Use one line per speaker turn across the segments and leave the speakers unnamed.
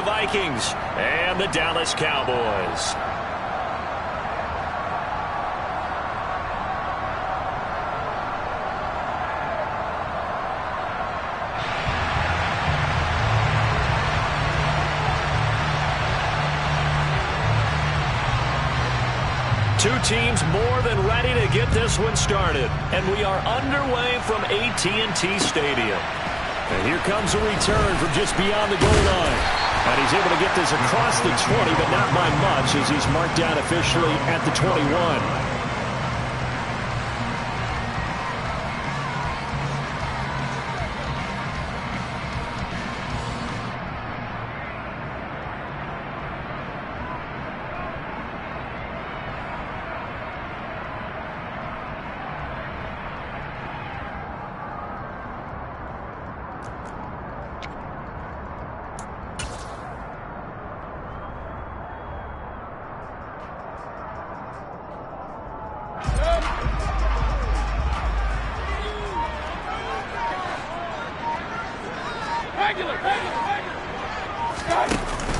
Vikings and the Dallas Cowboys. Two teams more than ready to get this one started. And we are underway from AT&T Stadium. And here comes a return from just beyond the goal line. And he's able to get this across the 20, but not by much as he's marked down officially at the 21.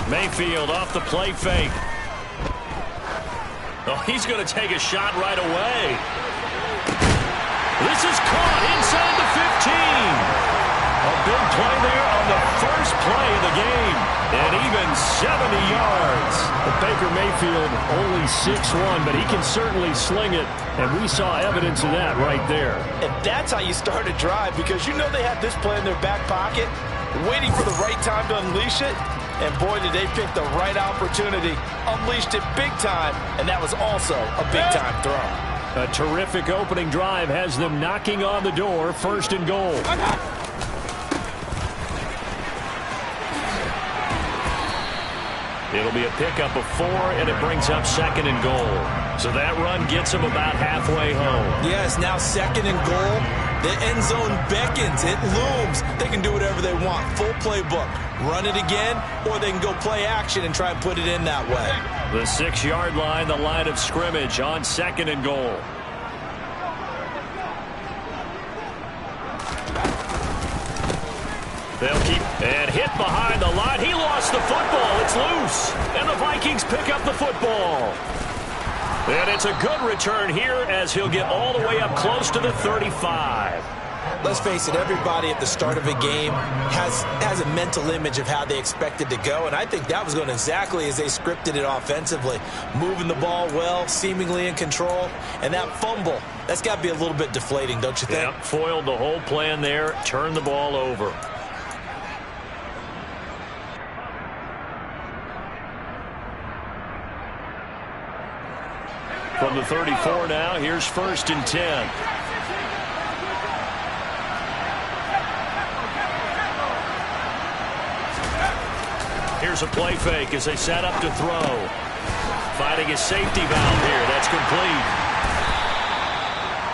Mayfield off the play fake. Oh, he's going to take a shot right away. This is caught inside the 15. A big play there on the first play of the game. And even 70 yards. But Baker Mayfield only 6'1", but he can certainly sling it. And we saw evidence of that right there.
And that's how you start a drive, because you know they have this play in their back pocket, waiting for the right time to unleash it. And boy, did they pick the right opportunity. Unleashed it big time, and that was also a big-time throw.
A terrific opening drive has them knocking on the door, 1st and goal. It'll be a pickup of 4, and it brings up 2nd and goal. So that run gets them about halfway home.
Yes, now 2nd and goal. The end zone beckons. It looms. They can do whatever they want. Full playbook. Run it again, or they can go play action and try and put it in that way.
The 6-yard line, the line of scrimmage on 2nd and goal. They'll keep and hit behind the line. He lost the football. It's loose. And the Vikings pick up the football. And it's a good return here as he'll get all the way up close to the 35.
Let's face it, everybody at the start of a game has a mental image of how they expect it to go, and I think that was going exactly as they scripted it offensively. Moving the ball well, seemingly in control, and that fumble, that's got to be a little bit deflating, don't you think?
Yep, foiled the whole plan there, turned the ball over. From the 34 now, here's 1st and 10. Here's a play fake as they set up to throw. Finding a safety valve here. That's complete.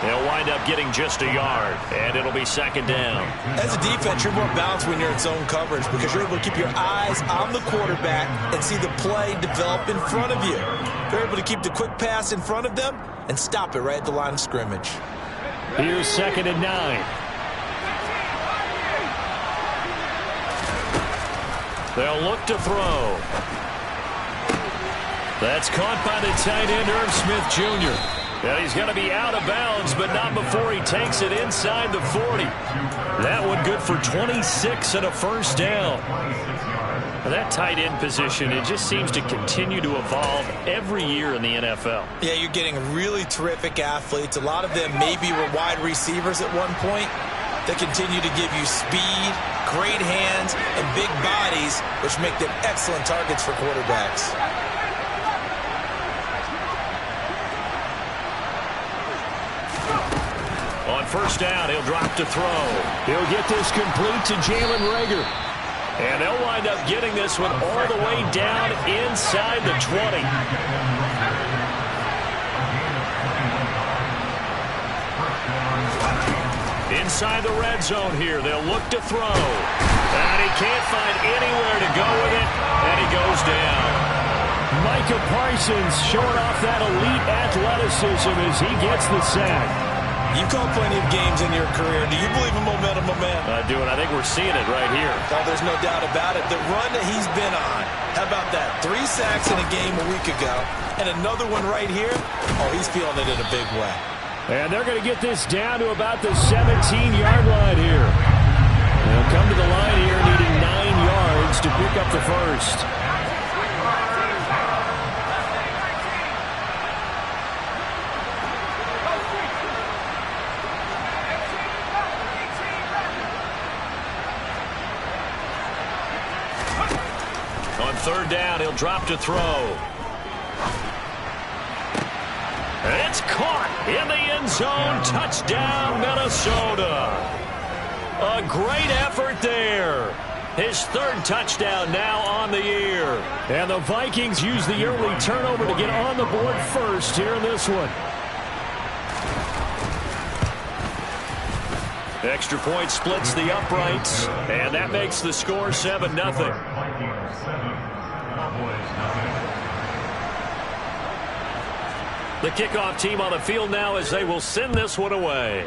They'll wind up getting just a yard, and it'll be 2nd down.
As a defense, you're more balanced when you're in zone coverage because you're able to keep your eyes on the quarterback and see the play develop in front of you. You're able to keep the quick pass in front of them and stop it right at the line of scrimmage.
Here's 2nd and 9. They'll look to throw. That's caught by the tight end, Irv Smith Jr. And he's going to be out of bounds, but not before he takes it inside the 40. That one good for 26 and a 1st down. Well, that tight end position, it just seems to continue to evolve every year in the NFL.
Yeah, you're getting really terrific athletes. A lot of them maybe were wide receivers at one point. They continue to give you speed, great hands, and big bodies, which make them excellent targets for quarterbacks.
On 1st down, he'll drop to throw. He'll get this complete to Jalen Reagor. And they'll wind up getting this one all the way down inside the 20. Inside the red zone here, they'll look to throw. And he can't find anywhere to go with it, and he goes down. Micah Parsons showing off that elite athleticism as he gets the sack.
You've called plenty of games in your career. Do you believe in momentum, my man?
I do, and I think we're seeing it right here.
Oh, there's no doubt about it. The run that he's been on How about that? 3 sacks in a game a week ago, and another one right here. Oh, he's feeling it in a big way.
And they're going to get this down to about the 17-yard line here. They'll come to the line here needing 9 yards to pick up the first. On third down, he'll drop to throw. It's caught in the end zone. Touchdown, Minnesota. A great effort there. His 3rd touchdown now on the year. And the Vikings use the early turnover to get on the board first here in this one. Extra point splits the uprights, and that makes the score 7-0. The kickoff team on the field now as they will send this one away.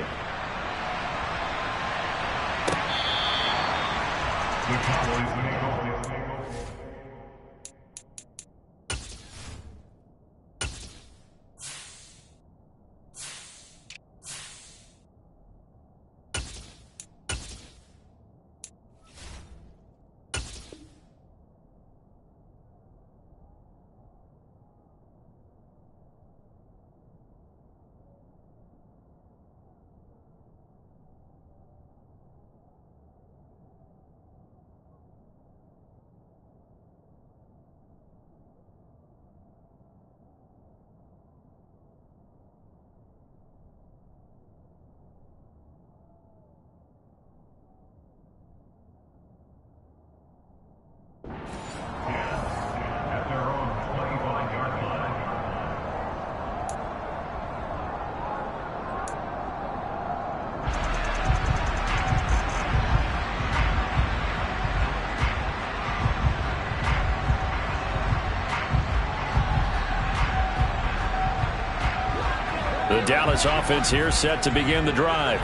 The Dallas offense here set to begin the drive.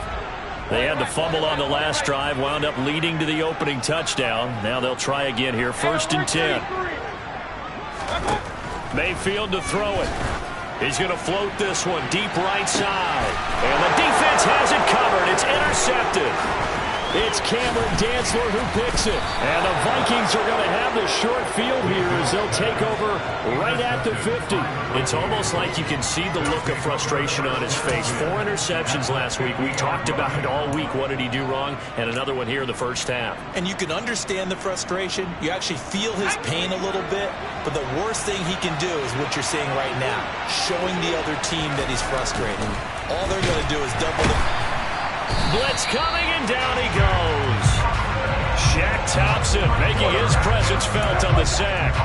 They had the fumble on the last drive, wound up leading to the opening touchdown. Now they'll try again here, 1st and 10. Mayfield to throw it. He's going to float this one deep right side. And the defense has it covered. It's intercepted. It's Cameron Dantzler who picks it. And the Vikings are going to have the short field here as they'll take over right at the 50. It's almost like you can see the look of frustration on his face. 4 interceptions last week. We talked about it all week. What did he do wrong? And another one here in the first half.
And you can understand the frustration. You actually feel his pain a little bit. But the worst thing he can do is what you're seeing right now, showing the other team that he's frustrated. All they're going to do is double the...
Blitz coming, and down he goes. Shaq Thompson making his presence felt on the sack.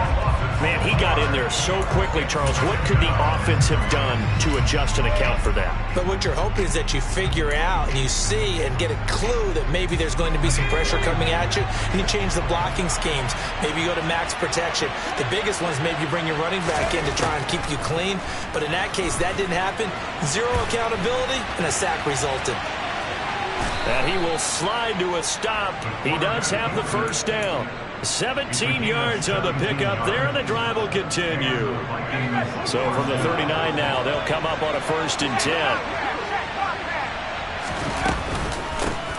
Man, he got in there so quickly, Charles. What could the offense have done to adjust and account for that?
But what you're hoping is that you figure out and you see and get a clue that maybe there's going to be some pressure coming at you, and you change the blocking schemes. Maybe you go to max protection. The biggest one is maybe you bring your running back in to try and keep you clean. But in that case, that didn't happen. 0 accountability, and a sack resulted.
And he will slide to a stop. He does have the first down. 17 yards on the pickup there, and the drive will continue. So from the 39 now, they'll come up on a 1st and 10.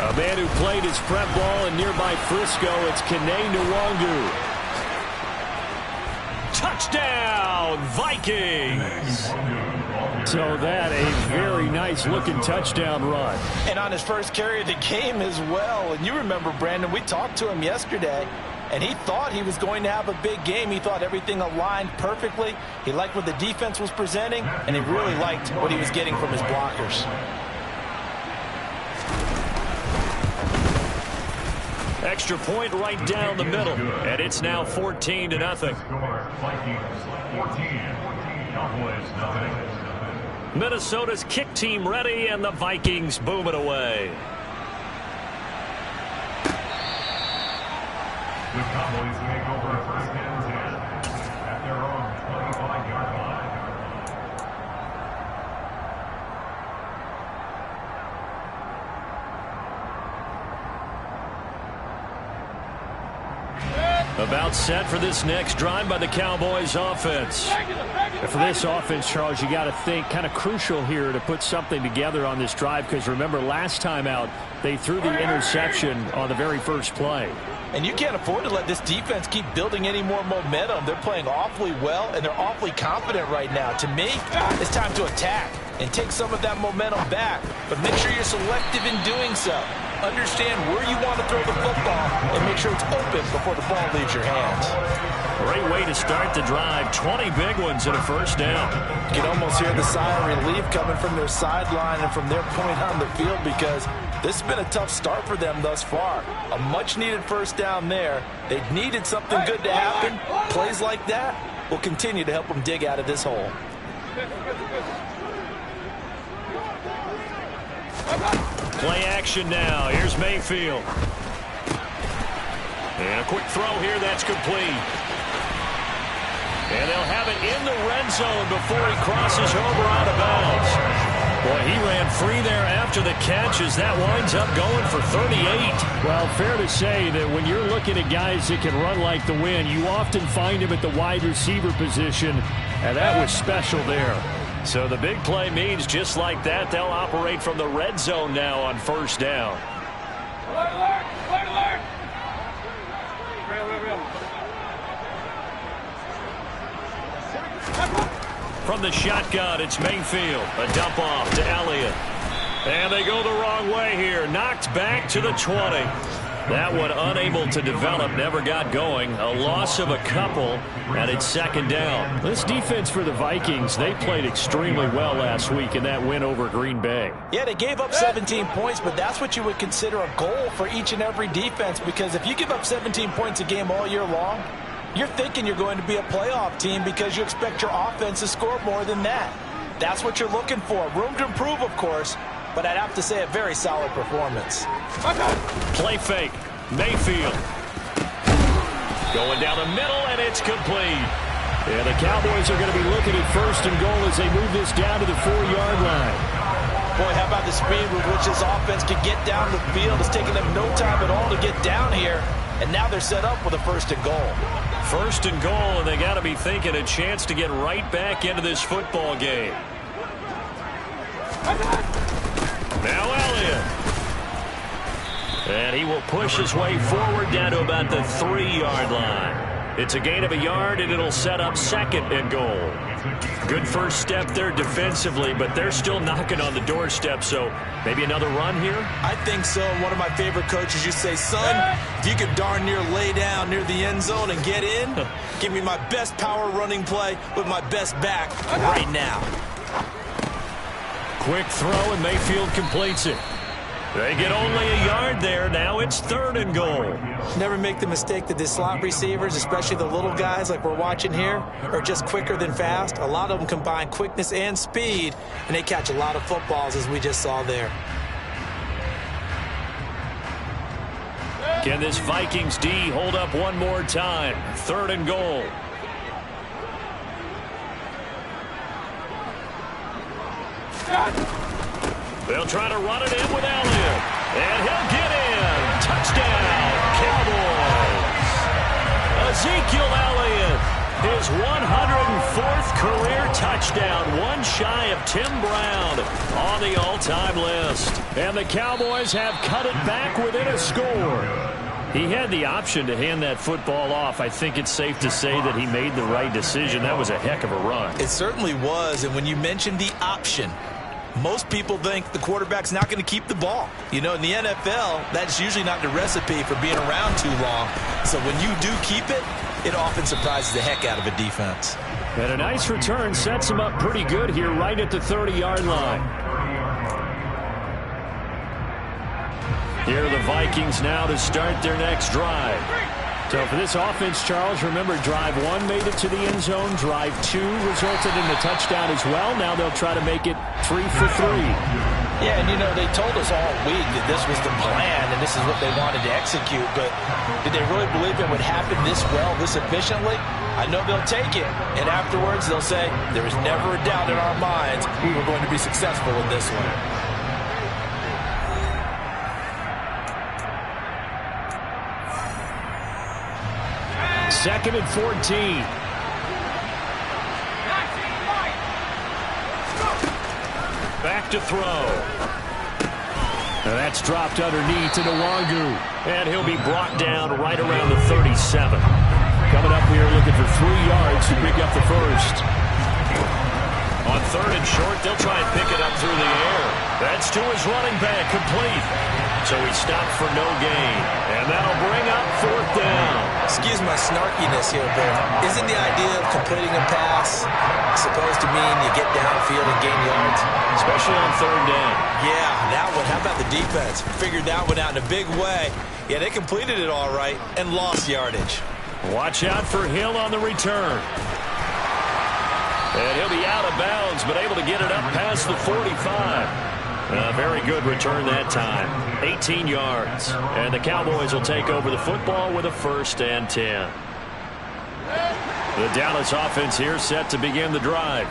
A man who played his prep ball in nearby Frisco, it's Kene Nwangu. Touchdown, Vikings! So that a very nice-looking touchdown run.
And on his first carry of the game as well. And you remember, Brandon, we talked to him yesterday, and he thought he was going to have a big game. He thought everything aligned perfectly. He liked what the defense was presenting, and he really liked what he was getting from his blockers.
Extra point right down the middle, and it's now 14-0. Minnesota's kick team ready, and the Vikings boom it away.
The Cowboys take over 1st and 10 at their own 25-yard line.
About set for this next drive by the Cowboys offense.
For this offense, Charles, you got to think kind of crucial here to put something together on this drive, because remember last time out they threw the interception on the very first play.
And you can't afford to let this defense keep building any more momentum. They're playing awfully well, and they're awfully confident right now. To me, it's time to attack and take some of that momentum back. But make sure you're selective in doing so. Understand where you want to throw the football and make sure it's open before the ball leaves your hands.
Great way to start the drive. 20 big ones and a first down.
You can almost hear the sigh of relief coming from their sideline and from their point on the field, because this has been a tough start for them thus far. A much-needed first down there. They needed something good to happen. Plays like that will continue to help them dig out of this hole.
Play action now. Here's Mayfield. And a quick throw here that's complete. And they'll have it in the red zone before he crosses over out of bounds. Boy, he ran free there after the catch as that winds up going for 38.
Well, fair to say that when you're looking at guys that can run like the wind, you often find him at the wide receiver position, and that was special there.
So the big play means just like that, they'll operate from the red zone now on first down. From the shotgun, it's Mayfield. A dump off to Elliott. And they go the wrong way here. Knocked back to the 20. That one unable to develop, never got going. A loss of a couple, and it's second down.
This defense for the Vikings, they played extremely well last week in that win over Green Bay.
Yeah, they gave up 17 points, but that's what you would consider a goal for each and every defense, because if you give up 17 points a game all year long, you're thinking you're going to be a playoff team because you expect your offense to score more than that. That's what you're looking for. Room to improve, of course, but I'd have to say a very solid performance.
Play fake. Mayfield. Going down the middle, and it's complete.
Yeah, the Cowboys are going to be looking at first and goal as they move this down to the 4-yard line.
Boy, how about the speed with which this offense can get down the field? It's taken them no time at all to get down here, and now they're set up with a first and goal.
First and goal, and they got to be thinking a chance to get right back into this football game. Now Elliott. And he will push his way forward down to about the 3-yard line. It's a gain of a yard, and it'll set up second and goal. Good first step there defensively, but they're still knocking on the doorstep, so maybe another run here?
I think so. One of my favorite coaches used to say, son, if you could darn near lay down near the end zone and get in, give me my best power running play with my best back right now.
Quick throw, and Mayfield completes it. They get only a yard there. Now it's third and goal.
Never make the mistake that the slot receivers, especially the little guys like we're watching here, are just quicker than fast. A lot of them combine quickness and speed, and they catch a lot of footballs, as we just saw there.
Can this Vikings D hold up one more time? Third and goal. They'll try to run it in with Elliott. And he'll get in. Touchdown, Cowboys. Ezekiel Elliott, his 104th career touchdown. One shy of Tim Brown on the all-time list.
And the Cowboys have cut it back within a score.
He had the option to hand that football off. I think it's safe to say that he made the right decision. That was a heck of a run.
It certainly was, and when you mentioned the option, most people think the quarterback's not going to keep the ball. You know, in the NFL, that's usually not the recipe for being around too long. So when you do keep it, it often surprises the heck out of a defense.
And a nice return sets him up pretty good here right at the 30-yard line.
Here are the Vikings now to start their next drive.
So for this offense, Charles, remember drive 1 made it to the end zone. Drive 2 resulted in a touchdown as well. Now they'll try to make it 3 for 3.
Yeah, and you know, they told us all week that this was the plan and this is what they wanted to execute, but did they really believe it would happen this well, this efficiently? I know they'll take it, and afterwards they'll say, there was never a doubt in our minds we were going to be successful in this one.
2nd and 14. Back to throw. And that's dropped underneath to Nwangu. And he'll be brought down right around the 37. Coming up here looking for 3 yards to pick up the first.
On 3rd and short, they'll try and pick it up through the air. That's to his running back, complete. So he stopped for no gain. And that'll bring up 4th down.
Excuse my snarkiness here, but isn't the idea of completing a pass supposed to mean you get downfield and gain yards?
Especially on 3rd down.
Yeah, that one. How about the defense? Figured that one out in a big way. Yeah, they completed it all right and lost yardage.
Watch out for Hill on the return. And he'll be out of bounds, but able to get it up past the 45. A very good return that time. 18 yards. And the Cowboys will take over the football with a 1st and 10. The Dallas offense here set to begin the drive.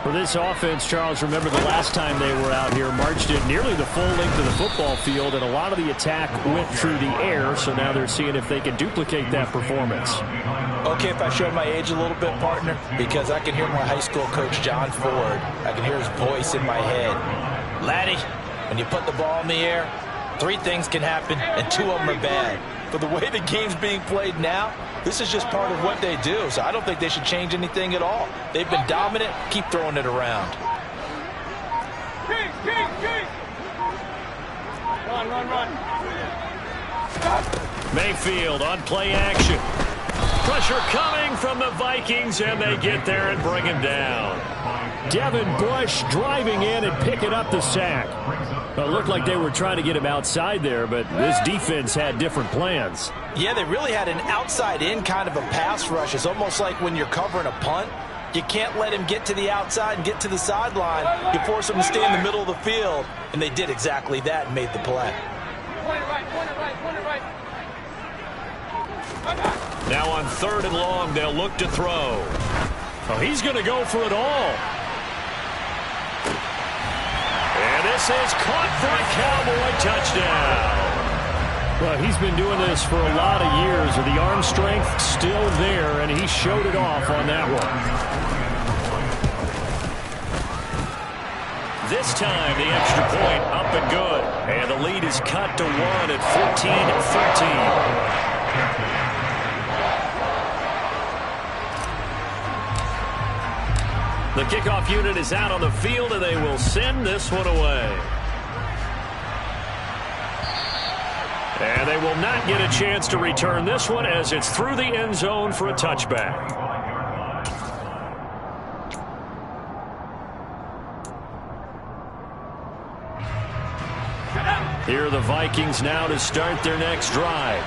For this offense, Charles, remember the last time they were out here, marched it nearly the full length of the football field, and a lot of the attack went through the air, so now they're seeing if they can duplicate that performance.
Okay, if I show my age a little bit, partner, because I can hear my high school coach, John Ford. I can hear his voice in my head. Laddie, when you put the ball in the air, 3 things can happen, and 2 of them are bad. But the way the game's being played now, this is just part of what they do, so I don't think they should change anything at all. They've been dominant. Keep throwing it around.
Run.
Mayfield on play action. Pressure coming from the Vikings, and they get there and bring him down.
Devin Bush driving in and picking up the sack. Well, it looked like they were trying to get him outside there, but this defense had different plans.
Yeah, they really had an outside-in kind of a pass rush. It's almost like when you're covering a punt. You can't let him get to the outside and get to the sideline. You force him to stay in the middle of the field, and they did exactly that and made the play.
Now on 3rd and long, they'll look to throw.
Oh, he's going to go for it all.
And this is caught for a Cowboy touchdown.
Well, he's been doing this for a lot of years, with the arm strength still there, and he showed it off on that one.
This time, the extra point up and good. And the lead is cut to 1 at 14-13. The kickoff unit is out on the field, and they will send this one away. And they will not get a chance to return this one as it's through the end zone for a touchback. Here are the Vikings now to start their next drive.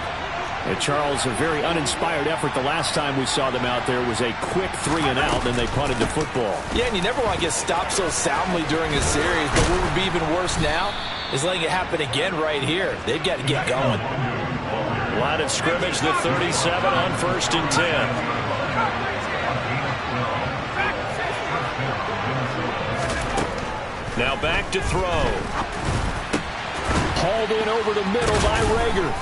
And Charles, a very uninspired effort. The last time we saw them out there was a quick 3-and-out, and they punted the football.
Yeah, and you never want to get stopped so soundly during a series, but what would be even worse now is letting it happen again right here. They've got to get going.
Line of scrimmage, the 37 on 1st and 10. Now back to throw.
Hauled in over the middle by Rager.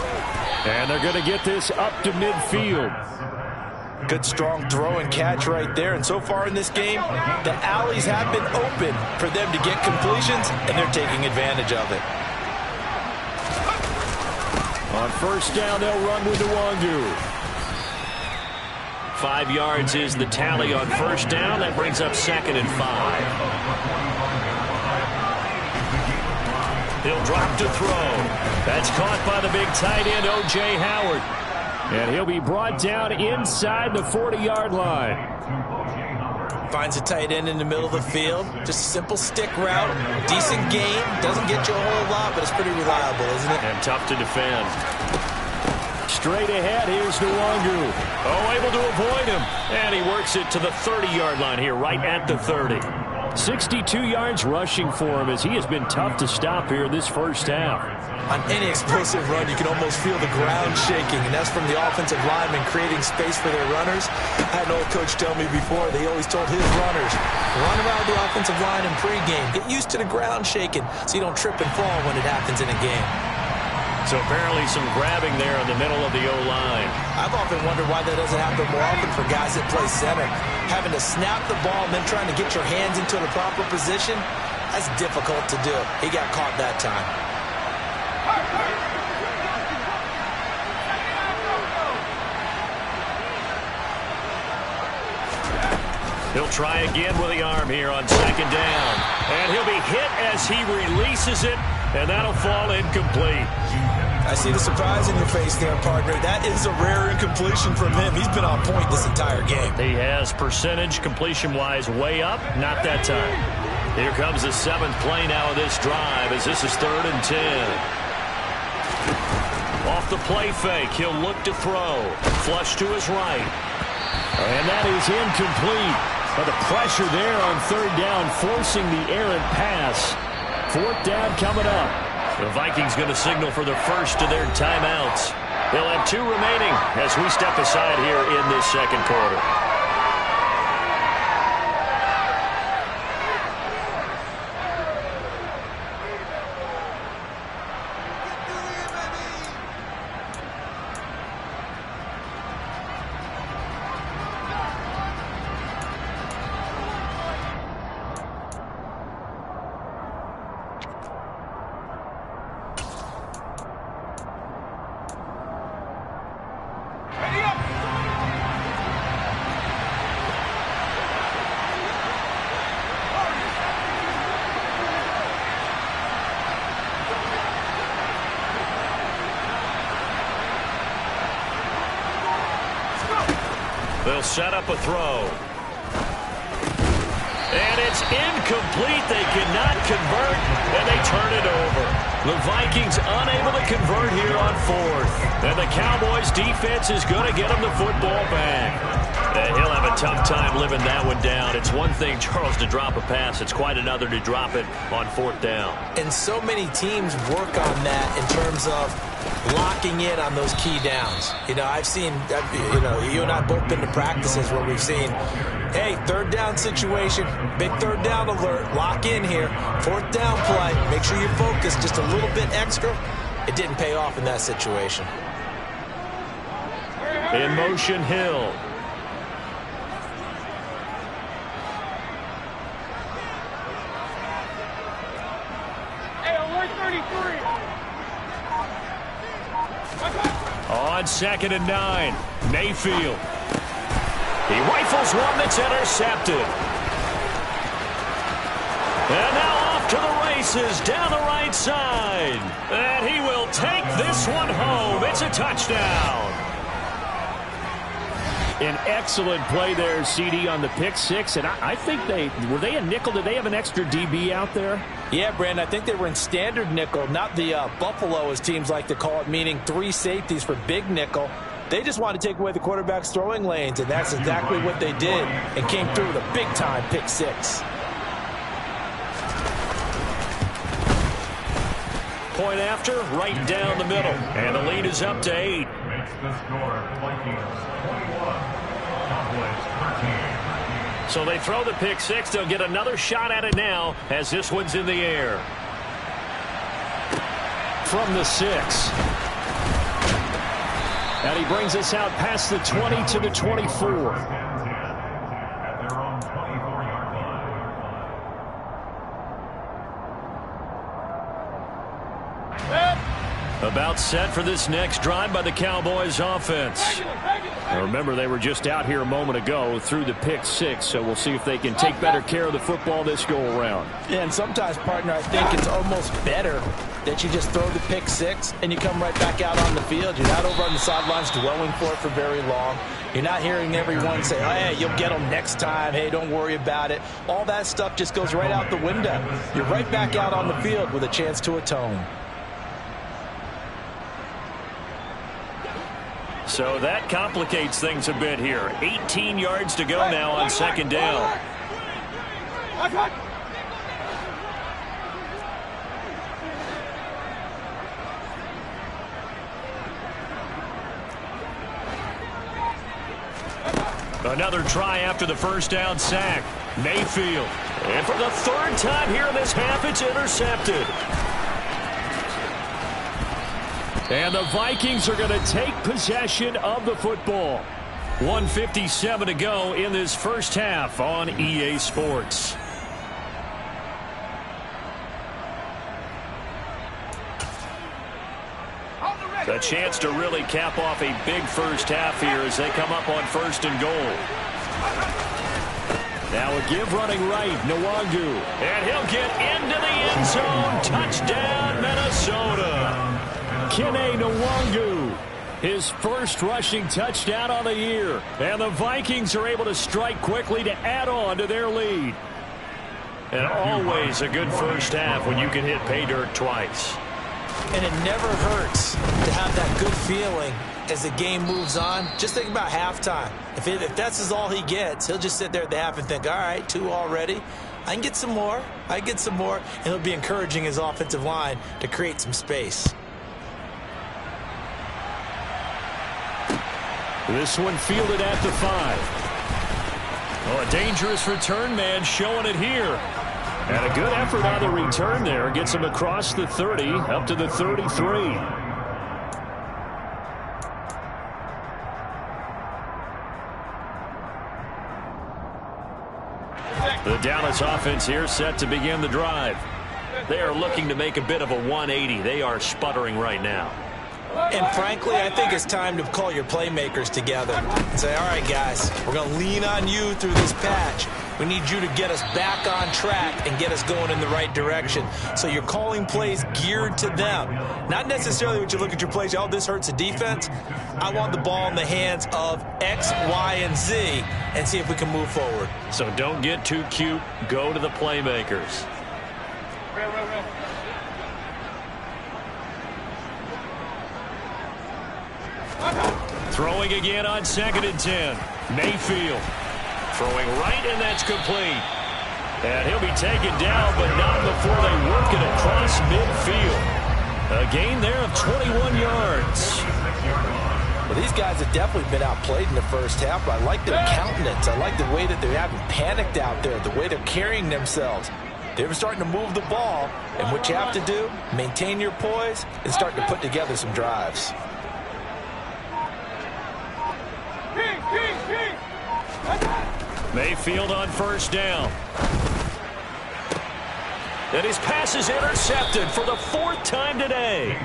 And they're going to get this up to midfield.
Good strong throw and catch right there. And so far in this game, the alleys have been open for them to get completions, and they're taking advantage of it.
On 1st down, they'll run with Nwangu.
5 yards is the tally on 1st down. That brings up 2nd and 5. He'll drop to throw. That's caught by the big tight end, O.J. Howard.
And he'll be brought down inside the 40-yard line.
Finds a tight end in the middle of the field. Just a simple stick route. Decent gain. Doesn't get you a whole lot, but it's pretty reliable, isn't it?
And tough to defend.
Straight ahead, here's Nwangu.
Oh, able to avoid him. And he works it to the 30-yard line here, right at the 30.
62 yards rushing for him, as he has been tough to stop here in this first half.
On any explosive run, you can almost feel the ground shaking, and that's from the offensive linemen creating space for their runners. I had an old coach tell me before, they always told his runners, run around the offensive line in pregame. Get used to the ground shaking so you don't trip and fall when it happens in a game.
So apparently some grabbing there in the middle of the O-line.
I've often wondered why that doesn't happen more often for guys that play center. Having to snap the ball and then trying to get your hands into the proper position, that's difficult to do. He got caught that time.
He'll try again with the arm here on second down. And he'll be hit as he releases it, and that'll fall incomplete.
I see the surprise in your face there, partner. That is a rare incompletion from him. He's been on point this entire game.
He has percentage completion-wise way up, not that time. Here comes the 7th play now of this drive as this is 3rd and 10. Off the play fake, he'll look to throw. Flush to his right. And that is incomplete. But the pressure there on 3rd down, forcing the errant pass. 4th down coming up. The Vikings going to signal for the first of their timeouts. They'll have 2 remaining as we step aside here in this second quarter. They'll set up a throw. And it's incomplete. They cannot convert, and they turn it over. The Vikings unable to convert here on 4th. And the Cowboys' defense is going to get them the football back. And he'll have a tough time living that one down. It's one thing, Charles, to drop a pass. It's quite another to drop it on 4th down.
And so many teams work on that in terms of locking in on those key downs. You know, I've seen, you and I both been to practices where we've seen, hey, 3rd down situation, big 3rd down alert, lock in here, 4th down play, make sure you focus just a little bit extra. It didn't pay off in that situation.
In motion, Hill. On 2nd and 9, Mayfield. He rifles one that's intercepted. And now off to the races down the right side. And he will take this one home. It's a touchdown.
An excellent play there, CD, on the pick six. And I think were they a nickel? Did they have an extra DB out there?
Yeah, Brandon, I think they were in standard nickel, not the Buffalo, as teams like to call it, meaning 3 safeties for big nickel. They just wanted to take away the quarterback's throwing lanes, and that's exactly what they did, and came through with a big-time pick six.
Point after, right down the middle. And the lead is up to 8.
Makes the score Vikings 21, Cowboys 13.
So they throw the pick six. They'll get another shot at it now as this one's in the air.
From the 6. And he brings us out past the 20 to the 24.
At their own 24-yard line.
About set for this next drive by the Cowboys offense.
Now remember, they were just out here a moment ago through the pick six, so we'll see if they can take better care of the football this go-around.
Yeah, and sometimes, partner, I think it's almost better that you just throw the pick six and you come right back out on the field. You're not over on the sidelines dwelling for it for very long. You're not hearing everyone say, oh, hey, you'll get them next time. Hey, don't worry about it. All that stuff just goes right out the window. You're right back out on the field with a chance to atone.
So that complicates things a bit here. 18 yards to go now on 2nd down. Another try after the first down sack. Mayfield. And for the 3rd time here in this half, it's intercepted. And the Vikings are going to take possession of the football. 1:57 to go in this first half on EA Sports. A chance to really cap off a big first half here as they come up on 1st and goal. Now a give running right, Nwangu. And he'll get into the end zone. Touchdown, Minnesota. Kene Nwangu, his first rushing touchdown on the year. And the Vikings are able to strike quickly to add on to their lead. And always a good first half when you can hit pay dirt twice.
And it never hurts to have that good feeling as the game moves on. Just think about halftime. If that's all he gets, he'll just sit there at the half and think, all right, 2 already. I can get some more. I can get some more. And he'll be encouraging his offensive line to create some space.
This one fielded at the 5. Oh, a dangerous return man showing it here. And a good effort on the return there. Gets him across the 30, up to the 33. The Dallas offense here set to begin the drive. They are looking to make a bit of a 180. They are sputtering right now.
And frankly, I think it's time to call your playmakers together and say, all right, guys, we're going to lean on you through this patch. We need you to get us back on track and get us going in the right direction. So you're calling plays geared to them. Not necessarily what you look at your plays, oh, this hurts the defense. I want the ball in the hands of X, Y, and Z and see if we can move forward.
So don't get too cute. Go to the playmakers. Throwing again on 2nd and 10. Mayfield throwing right, and that's complete. And he'll be taken down, but not before they work it across midfield. A gain there of 21 yards.
Well, these guys have definitely been outplayed in the first half, but I like their countenance. I like the way that they haven't panicked out there, the way they're carrying themselves. They're starting to move the ball, and what you have to do, maintain your poise and start to put together some drives.
Mayfield on 1st down. And his pass is intercepted for the 4th time today.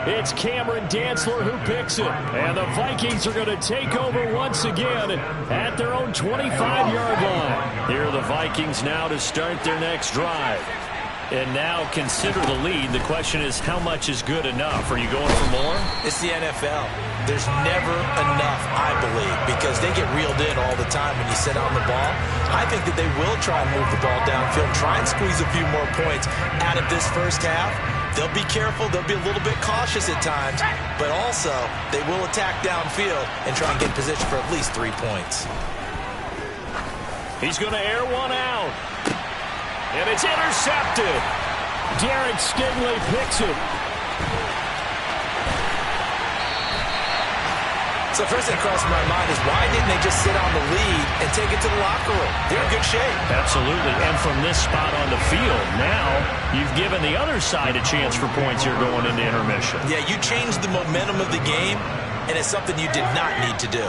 It's Cameron Dantzler who picks it. And the Vikings are going to take over once again at their own 25-yard line. Here are the Vikings now to start their next drive. And now consider the lead. The question is, how much is good enough? Are you going for more?
It's the NFL. There's never enough, I believe, because they get reeled in all the time when you sit on the ball. I think that they will try and move the ball downfield, try and squeeze a few more points out of this first half. They'll be careful. They'll be a little bit cautious at times, but also they will attack downfield and try and get position for at least 3 points.
He's going to air one out. And it's intercepted. Derek Stingley picks it.
So first thing across my mind is, why didn't they just sit on the lead and take it to the locker room? They're in good shape.
Absolutely. And from this spot on the field, now you've given the other side a chance for points here going into intermission.
Yeah, you changed the momentum of the game, and it's something you did not need to do.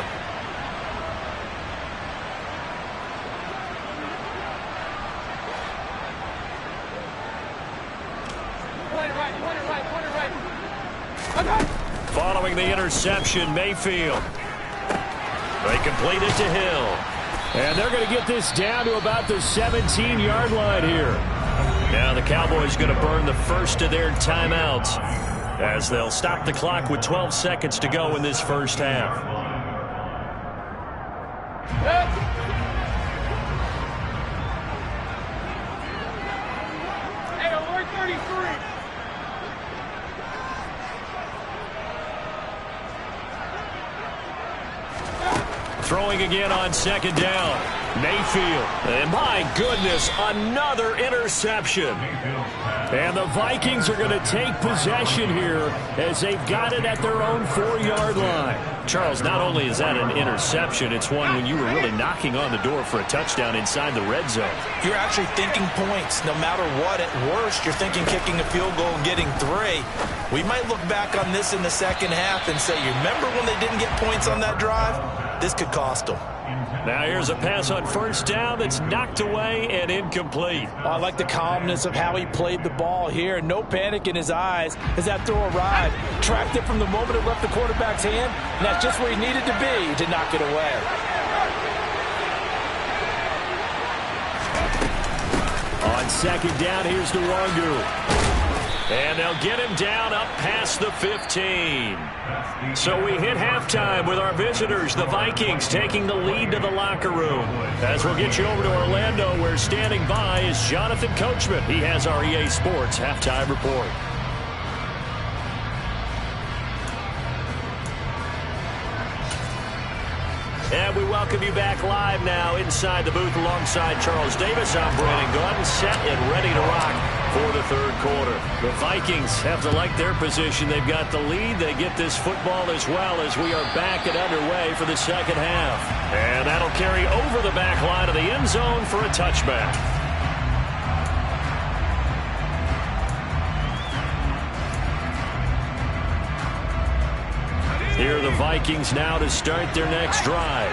Following the interception, Mayfield. They complete it to Hill. And they're going to get this down to about the 17-yard line here. Now the Cowboys going to burn the first of their timeouts as they'll stop the clock with 12 seconds to go in this first half.
Hey, alert 33.
Throwing throwing again on second down. Mayfield. And my goodness, another interception. And the Vikings are going to take possession here as they've got it at their own 4-yard line. Charles, not only is that an interception, it's one when you were really knocking on the door for a touchdown inside the red zone.
You're actually thinking points. No matter what, at worst, you're thinking kicking a field goal and getting 3. We might look back on this in the second half and say, you remember when they didn't get points on that drive? This could cost them.
Now here's a pass on first down that's knocked away and incomplete.
I like the calmness of how he played the ball here. No panic in his eyes as that throw arrived. Tracked it from the moment it left the quarterback's hand, and that's just where he needed to be to knock it away.
On second down, here's Nwangu. And they'll get him down up past the 15. So we hit halftime with our visitors, the Vikings, taking the lead to the locker room. As we'll get you over to Orlando, where standing by is Jonathan Coachman. He has our EA Sports halftime report. And we welcome you back live now inside the booth alongside Charles Davis. I'm Brandon Gaudin, set and ready to rock for the third quarter. The Vikings have to like their position. They've got the lead. They get this football as well as we are back and underway for the second half. And that'll carry over the back line of the end zone for a touchback. Here are the Vikings now to start their next drive.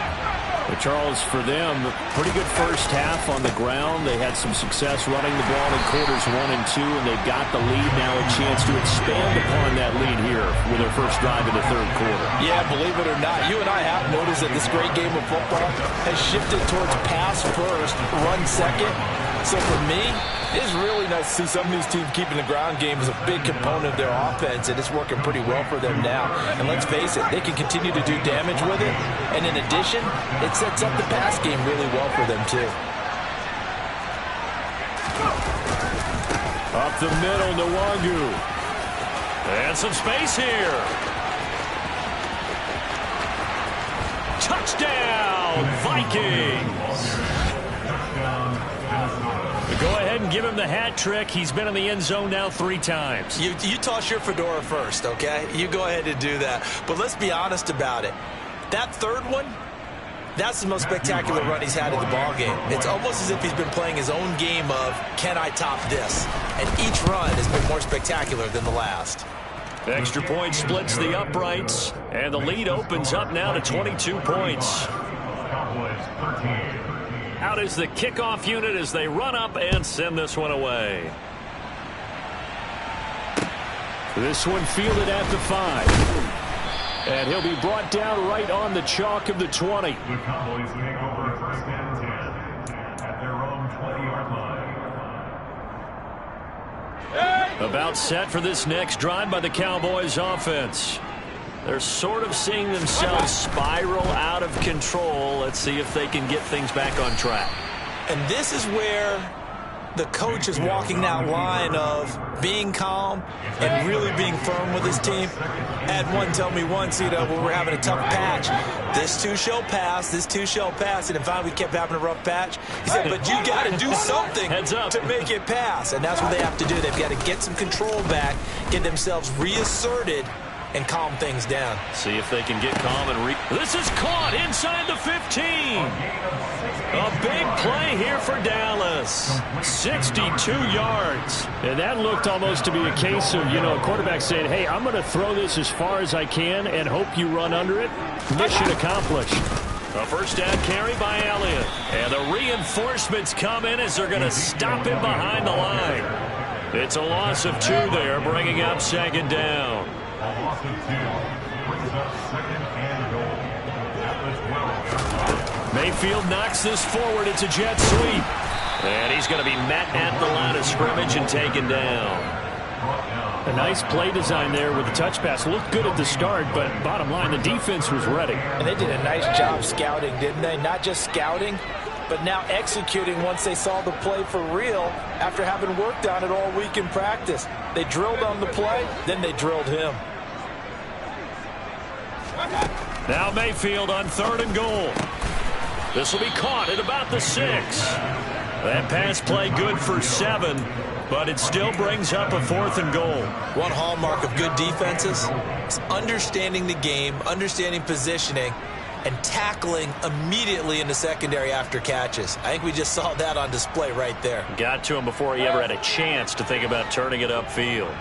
But Charles, for them, pretty good first half on the ground. They had some success running the ball in quarters 1 and 2, and they've got the lead now, a chance to expand upon that lead here with their first drive in the third quarter.
Yeah, believe it or not, you and I have noticed that this great game of football has shifted towards pass first, run second. So for me, it's really nice to see some of these teams keeping the ground game as a big component of their offense, and it's working pretty well for them now. And let's face it, they can continue to do damage with it. And in addition, it sets up the pass game really well for them, too.
Up the middle, Nwangu. And some space here. Touchdown, Vikings. Go ahead and give him the hat trick. He's been in the end zone now 3 times.
You toss your fedora first, okay? You go ahead and do that. But let's be honest about it. That third one, that's the most spectacular run he's had in the ballgame. It's almost as if he's been playing his own game of, can I top this? And each run has been more spectacular than the last.
Extra point splits the uprights, and the lead opens up now to 22 points. Out is the kickoff unit as they run up and send this one away. This one fielded at the 5. And he'll be brought down right on the chalk of the 20.
The Cowboys take over first and 10 at their own 20-yard line.
About set for this next drive by the Cowboys offense. They're sort of seeing themselves spiral out of control. Let's see if they can get things back on track.
And this is where the coach is walking that line of being calm and really being firm with his team. I had one tell me once, when we're having a tough patch, this too shall pass, this too shall pass. And if finally we kept having a rough patch, he said, but you got to do something to make it pass. And that's what they have to do. They've got to get some control back, get themselves reasserted, and calm things down.
See if they can get calm and this is caught inside the 15. A big play here for Dallas. 62 yards. And that looked almost to be a case of, a quarterback saying, hey, I'm going to throw this as far as I can and hope you run under it. Mission accomplished. A first down carry by Elliott. And the reinforcements come in as they're going to stop him behind the line. It's a loss of 2 there, bringing up second down.
A loss of 2 brings up second and goal at the 12.
Mayfield knocks this forward. It's a jet sweep. And he's going to be met at the line of scrimmage and taken down. A nice play design there with the touch pass. Looked good at the start, but bottom line, the defense was ready.
And they did a nice job scouting, didn't they? Not just scouting, but now executing once they saw the play for real after having worked on it all week in practice. They drilled on the play, then they drilled him.
Now Mayfield on 3rd and goal. This will be caught at about the 6. That pass play good for 7, but it still brings up a 4th and goal.
One hallmark of good defenses is understanding the game, understanding positioning, and tackling immediately in the secondary after catches. I think we just saw that on display right there.
Got to him before he ever had a chance to think about turning it upfield.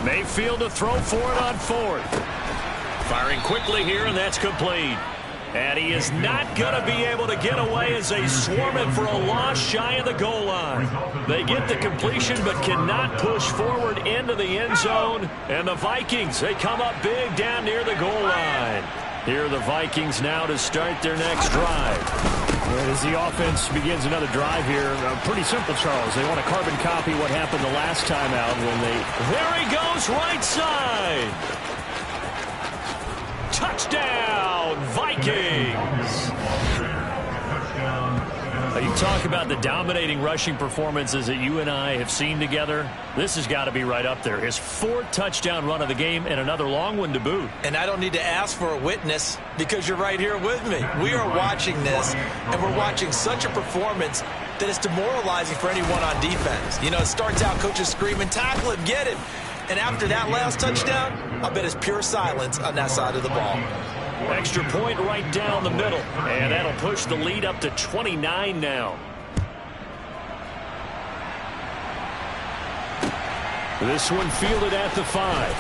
Mayfield to throw for it on 4th. Firing quickly here, and that's complete. And he is not going to be able to get away as they swarm it for a loss shy of the goal line. They get the completion but cannot push forward into the end zone. And the Vikings, they come up big down near the goal line. Here are the Vikings now to start their next drive.
And as the offense begins another drive here, pretty simple, Charles. They want to carbon copy what happened the last time out when they...
There he goes, right side. Touchdown, Vikings. You talk about the dominating rushing performances that you and I have seen together. This has got to be right up there. His 4th touchdown run of the game and another long one to boot.
And I don't need to ask for a witness because you're right here with me. We are watching this, and we're watching such a performance that it's demoralizing for anyone on defense. You know, it starts out coaches screaming, tackle him, get him. And after that last touchdown, I bet it's pure silence on that side of the ball.
Extra point right down the middle. And that'll push the lead up to 29 now. This one fielded at the 5.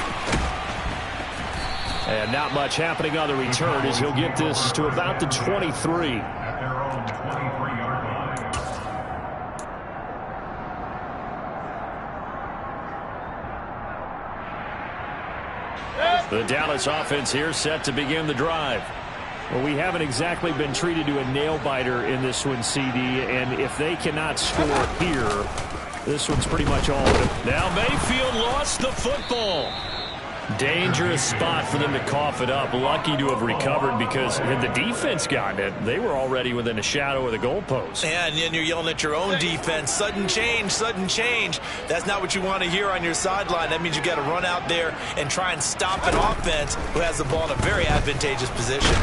And not much happening on the return as he'll get this to about the 23.
At their own 23-yard line.
The Dallas offense here set to begin the drive.
Well, we haven't exactly been treated to a nail-biter in this one, CD, and if they cannot score here, this one's pretty much all of it.
Now Mayfield lost the football. Dangerous spot for them to cough it up. Lucky to have recovered because had the defense gotten it, they were already within a shadow of the goalpost.
And then you're yelling at your own defense. Sudden change, sudden change. That's not what you want to hear on your sideline. That means you got to run out there and try and stop an offense who has the ball in a very advantageous position.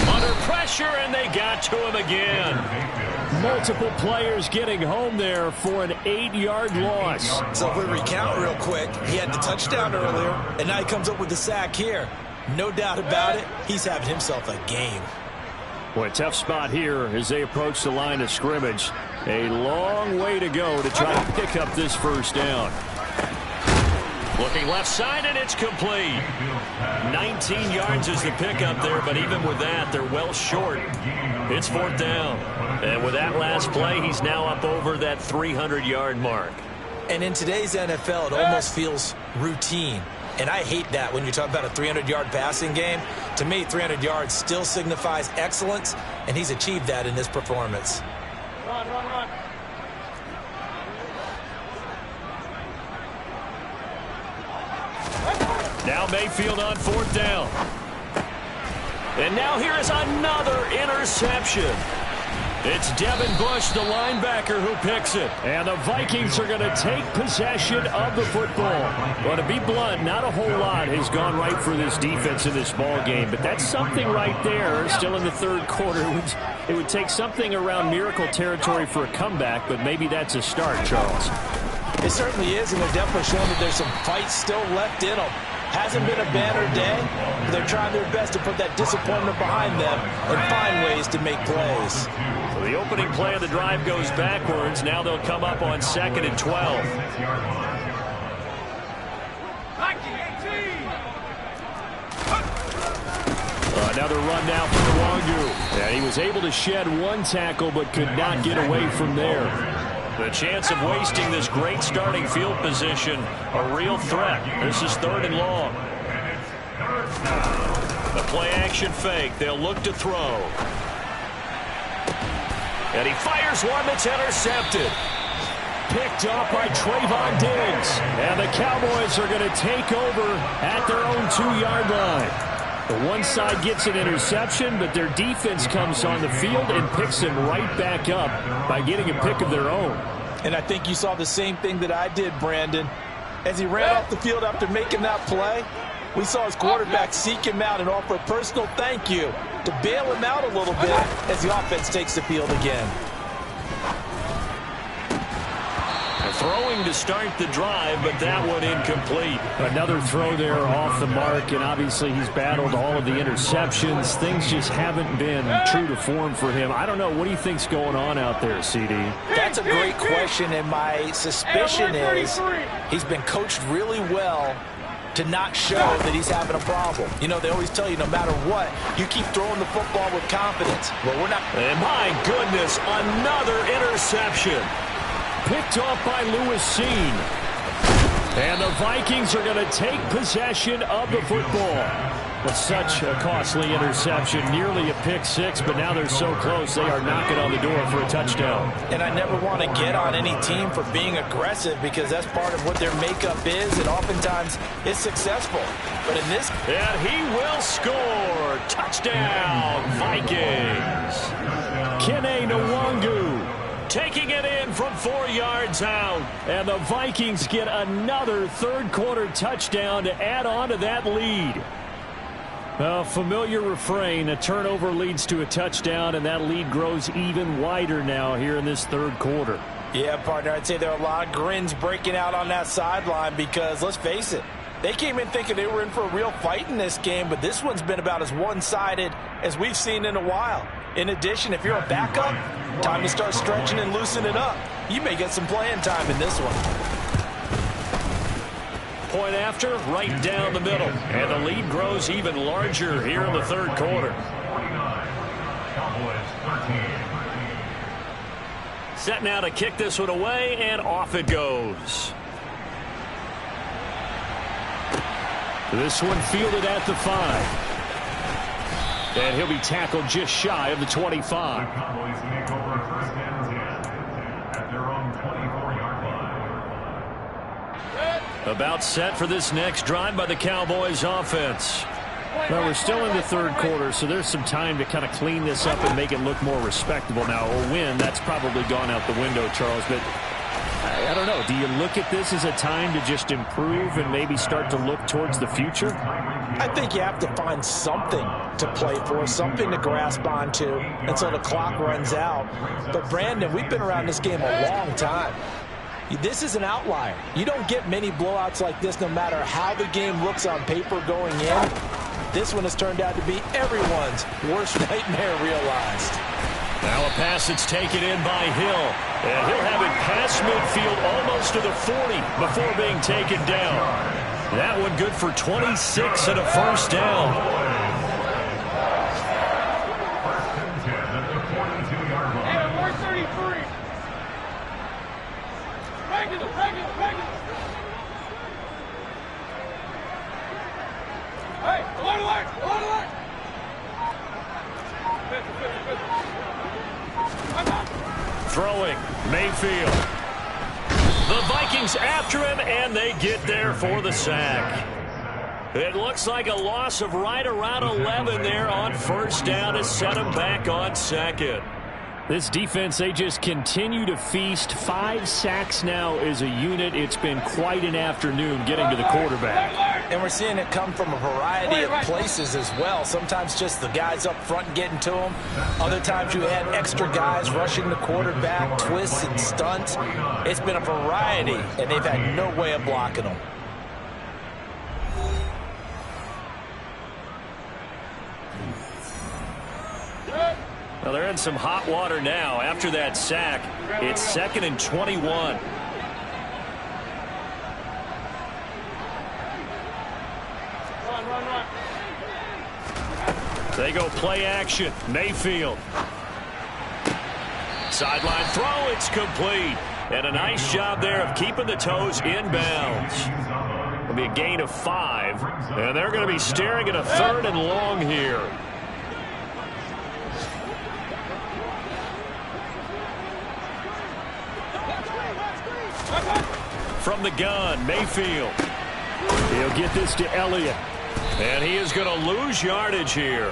Under pressure, and they got to him again.
Multiple players getting home there for an 8-yard loss.
So if we recount real quick, he had the touchdown earlier, and now he comes up with the sack here. No doubt about it, he's having himself a game.
Boy, tough spot here as they approach the line of scrimmage. A long way to go to try to pick up this first down.
Looking left side, and it's complete. 19 yards is the pickup there, but even with that, they're well short. It's 4th down. And with that last play, he's now up over that 300-yard mark.
And in today's NFL, it almost feels routine. And I hate that when you talk about a 300-yard passing game. To me, 300 yards still signifies excellence, and he's achieved that in this performance.
Run.
Now Mayfield on 4th down. And now here is another interception. It's Devin Bush, the linebacker, who picks it.
And the Vikings are going to take possession of the football. Well, to be blunt, not a whole lot has gone right for this defense in this ball game, but that's something right there. Still in the 3rd quarter. It would take something around miracle territory for a comeback, but maybe that's a start, Charles.
It certainly is, and they're definitely showing that there's some fight still left in them. Hasn't been a banner day, but they're trying their best to put that disappointment behind them and find ways to make plays.
So the opening play of the drive goes backwards. Now they'll come up on 2nd and 12.
Another run now for Nwangu. And he was able to shed one tackle but could not get away from there.
The chance of wasting this great starting field position, a real threat. This is 3rd and long. The play action fake. They'll look to throw. And he fires one that's intercepted.
Picked off by Trayvon Diggs. And the Cowboys are going to take over at their own 2-yard line. One side gets an interception, but their defense comes on the field and picks them right back up by getting a pick of their own.
And I think you saw the same thing that I did, Brandon. As he ran off the field after making that play, we saw his quarterback seek him out and offer a personal thank you to bail him out a little bit as the offense takes the field again.
Throwing to start the drive, but that one incomplete.
Another throw there off the mark, and obviously he's battled all of the interceptions. Things just haven't been true to form for him. I don't know. What do you think's going on out there, CD?
That's a great question, and my suspicion is he's been coached really well to not show that he's having a problem. You know, they always tell you no matter what, you keep throwing the football with confidence. Well, we're not.
And my goodness, another interception.
Picked off by Lewis Seen. And the Vikings are going to take possession of the football. But such a costly interception, nearly a pick six, but now they're so close they are knocking on the door for a touchdown.
And I never want to get on any team for being aggressive because that's part of what their makeup is, and oftentimes it's successful. But in this...
And he will score. Touchdown, Vikings.
Kene Nwangu
taking it in from 4 yards out.
And the Vikings get another third-quarter touchdown to add on to that lead. A familiar refrain, a turnover leads to a touchdown, and that lead grows even wider now here in this third quarter.
Yeah, partner, I'd say there are a lot of grins breaking out on that sideline because, let's face it, they came in thinking they were in for a real fight in this game, but this one's been about as one-sided as we've seen in a while. In addition, if you're a backup, time to start stretching and loosening up. You may get some playing time in this one.
Point after, right down the middle. And the lead grows even larger here in the third quarter. Set now to kick this one away, and off it goes.
This one fielded at the 5. And he'll be tackled just shy of the 25.
The Cowboys make over first and 10 at their own 24-yard line.
About set for this next drive by the Cowboys offense.
Well, we're still in the third quarter, so there's some time to kind of clean this up and make it look more respectable now. A win, that's probably gone out the window, Charles, but I don't know. Do you look at this as a time to just improve and maybe start to look towards the future?
I think you have to find something to play for, something to grasp onto until the clock runs out. But, Brandon, we've been around this game a long time. This is an outlier. You don't get many blowouts like this no matter how the game looks on paper going in. This one has turned out to be everyone's worst nightmare realized.
Now a pass that's taken in by Hill. And he'll have it past midfield almost to the 40 before being taken down. That one good for 26 and a first down.
First and 10 at the 42-yard line.
Hey, 133. Hey, line alert! Line alert!
Throwing, Mayfield. The Vikings after him, and they get there for the sack. It looks like a loss of right around 11 there on first down to set him back on second.
This defense, they just continue to feast. 5 sacks now as a unit. It's been quite an afternoon getting to the quarterback.
And we're seeing it come from a variety of places as well. Sometimes just the guys up front getting to them. Other times you had extra guys rushing the quarterback, twists and stunts. It's been a variety, and they've had no way of blocking them.
Well, they're in some hot water now. After that sack, it's 2nd and 21. They go play action. Mayfield. Sideline throw, it's complete. And a nice job there of keeping the toes inbounds. It'll be a gain of 5. And they're going to be staring at a 3rd and long here.
From the gun, Mayfield. He'll get this to Elliott.
And he is going to lose yardage here.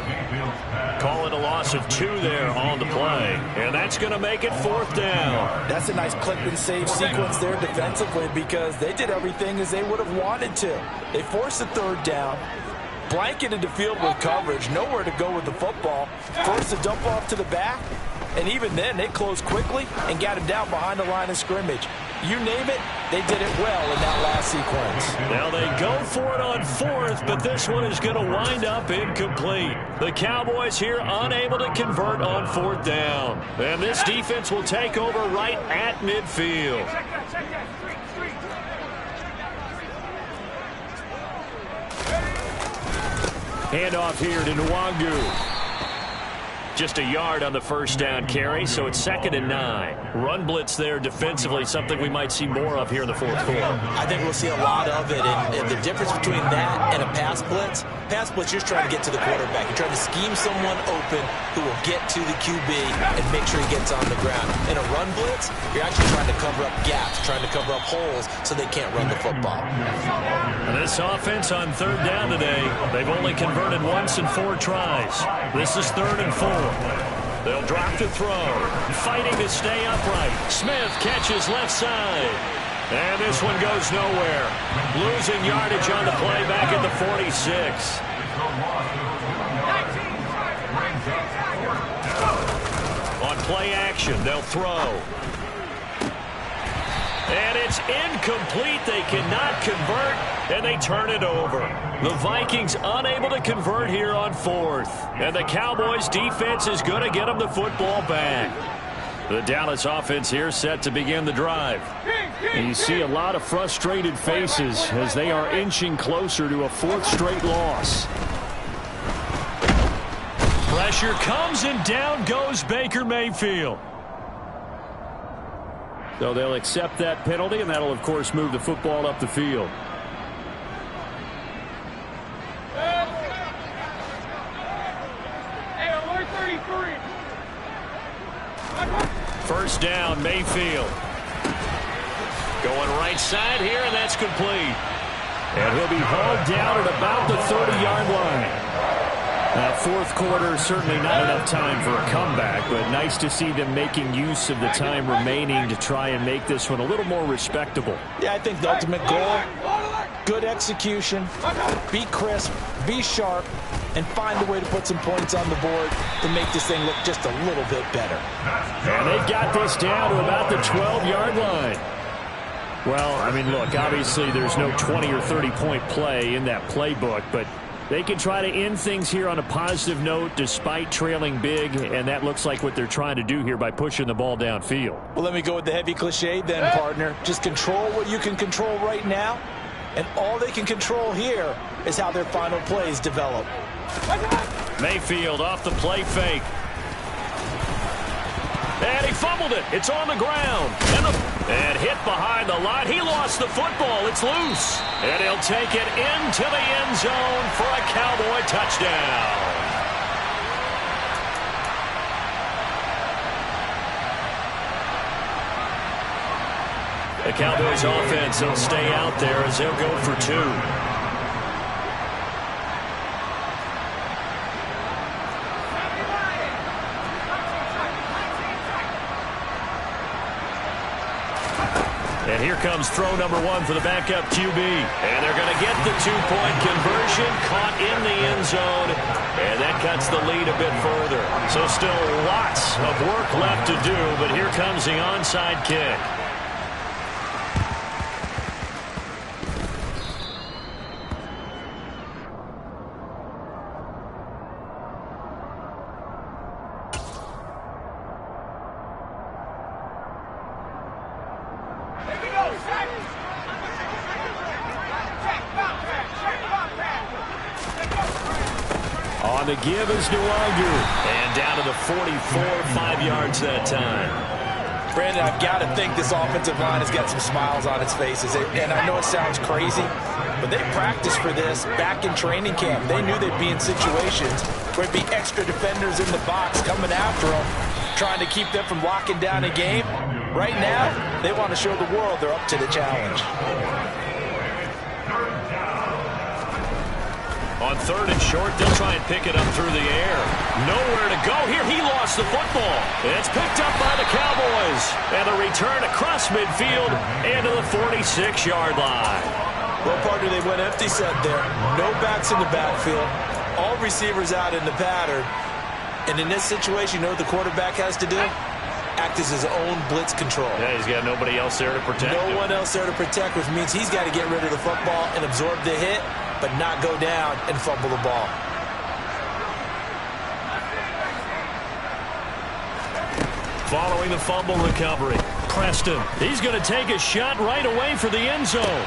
Call it a loss of 2 there on the play. And that's going to make it 4th down.
That's a nice clip and save sequence there defensively because they did everything as they would have wanted to. They forced the 3rd down, blanketed the field with coverage, nowhere to go with the football, forced to dump off to the back, and even then they closed quickly and got him down behind the line of scrimmage. You name it, they did it well in that last sequence.
Now they go for it on 4th, but this one is going to wind up incomplete. The Cowboys here unable to convert on 4th down. And this defense will take over right at midfield. Handoff here to Nwangu. Just a yard on the 1st down carry, so it's 2nd and 9. Run blitz there defensively, something we might see more of here in the 4th quarter.
I think we'll see a lot of it, and the difference between that and a pass blitz, you're just trying to get to the quarterback. You're trying to scheme someone open who will get to the QB and make sure he gets on the ground. In a run blitz, you're actually trying to cover up gaps, trying to cover up holes so they can't run the football.
And this offense on 3rd down today, they've only converted once in 4 tries. This is 3rd and 4. They'll drop to throw. Fighting to stay upright. Smith catches left side. And this one goes nowhere. Losing yardage on the play back at the 46. On play action, they'll throw. And it's incomplete. They cannot convert, and they turn it over. The Vikings unable to convert here on 4th. And the Cowboys defense is going to get them the football back. The Dallas offense here set to begin the drive. And you see a lot of frustrated faces as they are inching closer to a 4th straight loss. Pressure comes, and down goes Baker Mayfield. So they'll accept that penalty, and that'll, of course, move the football up the field.
Hey, alert 33.
1st down, Mayfield. Going right side here, and that's complete. And he'll be hauled down at about the 30-yard line. That 4th quarter, certainly not enough time for a comeback, but nice to see them making use of the time remaining to try and make this one a little more respectable.
Yeah, I think the ultimate goal, good execution, be crisp, be sharp, and find a way to put some points on the board to make this thing look just a little bit better.
And they've got this down to about the 12-yard line. Well, I mean, look, obviously there's no 20 or 30-point play in that playbook, but they can try to end things here on a positive note despite trailing big, and that looks like what they're trying to do here by pushing the ball downfield.
Well, let me go with the heavy cliche then, partner. Just control what you can control right now, and all they can control here is how their final plays develop.
Mayfield off the play fake. And he fumbled it. It's on the ground. And hit behind the line. He lost the football. It's loose. And he'll take it into the end zone for a Cowboy touchdown. The Cowboys offense will stay out there as they'll go for 2. And here comes throw number 1 for the backup QB. And they're going to get the 2-point conversion, caught in the end zone. And that cuts the lead a bit further. So still lots of work left to do, but here comes the onside kick. On the give is Nwangu. And down to the 44, 5 yards that time.
Brandon, I've got to think this offensive line has got some smiles on its faces. And I know it sounds crazy, but they practiced for this back in training camp. They knew they'd be in situations where it'd be extra defenders in the box coming after them, trying to keep them from locking down a game. Right now, they want to show the world they're up to the challenge.
On 3rd and short, they'll try and pick it up through the air. Nowhere to go here. He lost the football. It's picked up by the Cowboys. And a return across midfield into the 46-yard line.
Well, partner, they went empty set there. No backs in the backfield. All receivers out in the pattern. And in this situation, you know what the quarterback has to do? Act as his own blitz control.
Yeah, he's got nobody else there to protect him.
No one else there to protect, which means he's got to get rid of the football and absorb the hit, but not go down and fumble the ball.
Following the fumble recovery, Preston, he's going to take a shot right away for the end zone.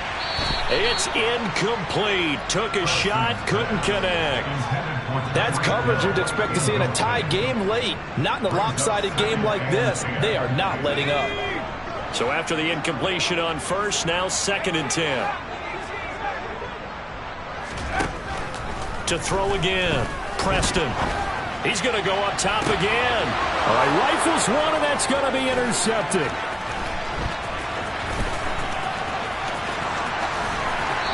It's incomplete. Took a shot, couldn't connect.
That's coverage you'd expect to see in a tie game late. Not in a lopsided game like this. They are not letting up.
So after the incompletion on 1st, now 2nd and 10. To throw again, Preston. He's going to go up top again. All right, rifles one, and that's going to be intercepted.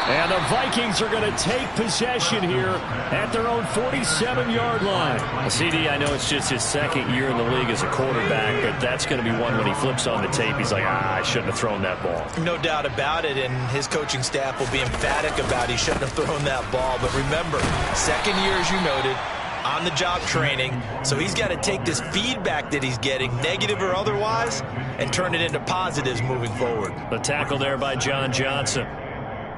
And the Vikings are going to take possession here at their own 47-yard line. CD, I know it's just his 2nd year in the league as a quarterback, but that's going to be one when he flips on the tape. He's like, I shouldn't have thrown that ball.
No doubt about it, and his coaching staff will be emphatic about he shouldn't have thrown that ball. But remember, 2nd year, as you noted, on-the-job training, so he's got to take this feedback that he's getting, negative or otherwise, and turn it into positives moving forward.
The tackle there by John Johnson.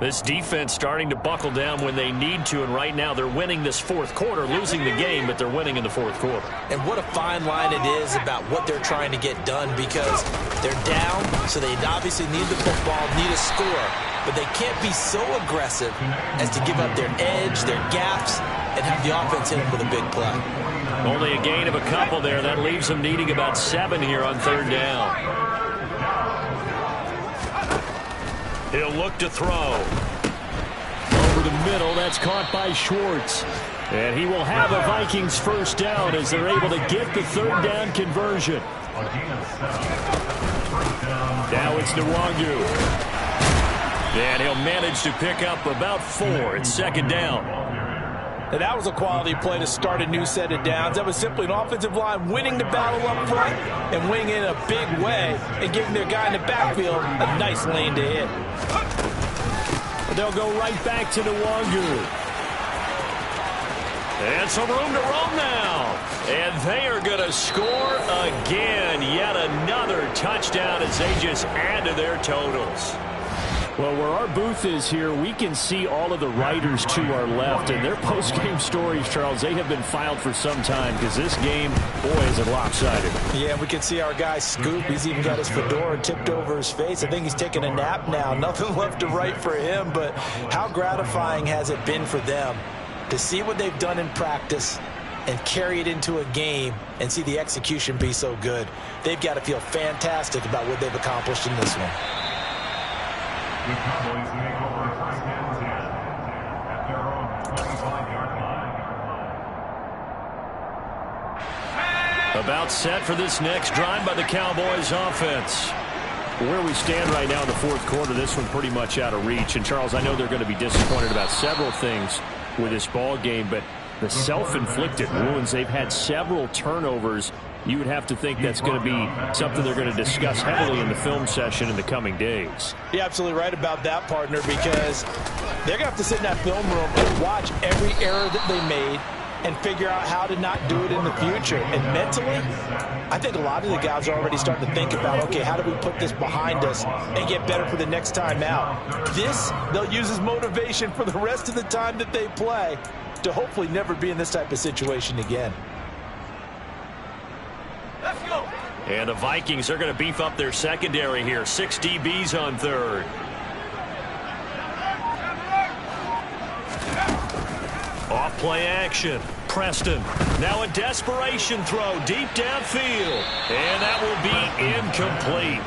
This defense starting to buckle down when they need to, and right now they're winning this 4th quarter, losing the game, but they're winning in the 4th quarter.
And what a fine line it is about what they're trying to get done, because they're down, so they obviously need the football, need a score, but they can't be so aggressive as to give up their edge, their gaps, and have the offense hit them with a big play.
Only a gain of a couple there. That leaves them needing about 7 here on 3rd down. He'll look to throw. Over the middle, that's caught by Schwartz. And he will have a Vikings 1st down as they're able to get the 3rd down conversion. Now it's Nwangu. And he'll manage to pick up about 4. It's 2nd down.
And that was a quality play to start a new set of downs. That was simply an offensive line winning the battle up front and winning in a big way and giving their guy in the backfield a nice lane to hit.
They'll go right back to Nwangu. And some room to roam now. And they are going to score again. Yet another touchdown as they just add to their totals. Well, where our booth is here, we can see all of the writers to our left. And their post-game stories, Charles, they have been filed for some time because this game, boy, is it lopsided.
Yeah, we can see our guy Scoop. He's even got his fedora tipped over his face. I think he's taking a nap now. Nothing left to write for him, but how gratifying has it been for them to see what they've done in practice and carry it into a game and see the execution be so good. They've got to feel fantastic about what they've accomplished in this one.
The Cowboys make over 1st and 10 at their own 25-yard line.
About set for this next drive by the Cowboys offense. Where we stand right now in the 4th quarter, this one pretty much out of reach. And, Charles, I know they're going to be disappointed about several things with this ball game, but the self-inflicted wounds, they've had several turnovers. You would have to think that's going to be something they're going to discuss heavily in the film session in the coming days.
You're absolutely right about that, partner, because they're going to have to sit in that film room and watch every error that they made and figure out how to not do it in the future. And mentally, I think a lot of the guys are already starting to think about, okay, how do we put this behind us and get better for the next time out? This, they'll use as motivation for the rest of the time that they play to hopefully never be in this type of situation again.
Let's go.
And the Vikings are going to beef up their secondary here. 6 DBs on 3rd. Off play action. Preston. Now a desperation throw deep downfield. And that will be incomplete.